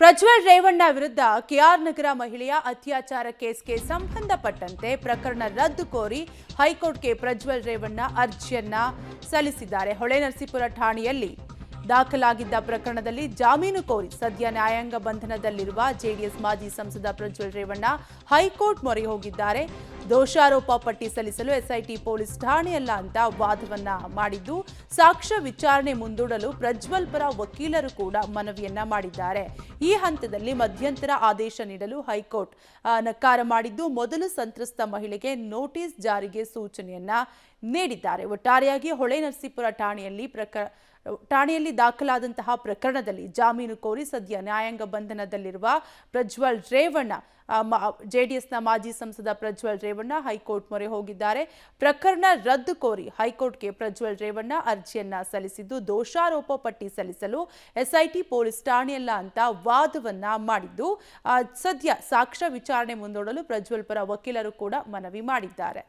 ಪ್ರಜ್ವಲ್ ರೇವಣ್ಣ ವಿರುದ್ಧ ಕೆಆರ್ ನಗರ ಮಹಿಳೆಯ ಅತ್ಯಾಚಾರ ಕೇಸ್ಗೆ ಸಂಬಂಧಪಟ್ಟಂತೆ ಪ್ರಕರಣ ರದ್ದು ಕೋರಿ ಹೈಕೋರ್ಟ್ಗೆ ಪ್ರಜ್ವಲ್ ರೇವಣ್ಣ ಅರ್ಜಿಯನ್ನ ಸಲ್ಲಿಸಿದ್ದಾರೆ. ಹೊಳೆನರಸೀಪುರ ಠಾಣೆಯಲ್ಲಿ ದಾಖಲಾಗಿದ್ದ ಪ್ರಕರಣದಲ್ಲಿ ಜಾಮೀನು ಕೋರಿ ಸದ್ಯ ನ್ಯಾಯಾಂಗ ಬಂಧನದಲ್ಲಿರುವ ಜೆಡಿಎಸ್ ಮಾಜಿ ಸಂಸದ ಪ್ರಜ್ವಲ್ ರೇವಣ್ಣ ಹೈಕೋರ್ಟ್ ಮೊರೆ ಹೋಗಿದ್ದಾರೆ. ದೋಷಾರೋಪ ಪಟ್ಟಿ ಸಲ್ಲಿಸಲು ಎಸ್ಐಟಿ ಪೊಲೀಸ್ ಠಾಣೆಯಲ್ಲ ಅಂತ ವಾದವನ್ನ ಮಾಡಿದ್ದು, ಸಾಕ್ಷ್ಯ ವಿಚಾರಣೆ ಮುಂದೂಡಲು ಪ್ರಜ್ವಲ್ ಪರ ವಕೀಲರು ಕೂಡ ಮನವಿಯನ್ನ ಮಾಡಿದ್ದಾರೆ. ಈ ಹಂತದಲ್ಲಿ ಮಧ್ಯಂತರ ಆದೇಶ ನೀಡಲು ಹೈಕೋರ್ಟ್ ನಕಾರ ಮಾಡಿದ್ದು, ಮೊದಲು ಸಂತ್ರಸ್ತ ಮಹಿಳೆಗೆ ನೋಟಿಸ್ ಜಾರಿಗೆ ಸೂಚನೆಯನ್ನ ನೀಡಿದ್ದಾರೆ. ಒಟ್ಟಾರೆಯಾಗಿ ಹೊಳೆನರಸೀಪುರ ಠಾಣೆಯಲ್ಲಿ ದಾಖಲಾದಂತಹ ಪ್ರಕರಣದಲ್ಲಿ ಜಾಮೀನು ಕೋರಿ ಸದ್ಯ ನ್ಯಾಯಾಂಗ ಬಂಧನದಲ್ಲಿರುವ ಪ್ರಜ್ವಲ್ ರೇವಣ್ಣ, ಜೆಡಿಎಸ್ನ ಮಾಜಿ ಸಂಸದ ಪ್ರಜ್ವಲ್ ರೇವಣ್ಣ ಹೈಕೋರ್ಟ್ ಮೊರೆ ಹೋಗಿದ್ದಾರೆ. ಪ್ರಕರಣ ರದ್ದು ಕೋರಿ ಹೈಕೋರ್ಟ್ಗೆ ಪ್ರಜ್ವಲ್ ರೇವಣ್ಣ ಅರ್ಜಿಯನ್ನ ಸಲ್ಲಿಸಿದ್ದು, ದೋಷಾರೋಪ ಪಟ್ಟಿ ಸಲ್ಲಿಸಲು ಎಸ್ಐಟಿ ಪೊಲೀಸ್ ಠಾಣೆಯಲ್ಲ ಅಂತ ವಾದವನ್ನ ಮಾಡಿದ್ದು, ಸದ್ಯ ಸಾಕ್ಷ್ಯ ವಿಚಾರಣೆ ಮುಂದೂಡಲು ಪ್ರಜ್ವಲ್ ಪರ ವಕೀಲರು ಕೂಡ ಮನವಿ ಮಾಡಿದ್ದಾರೆ.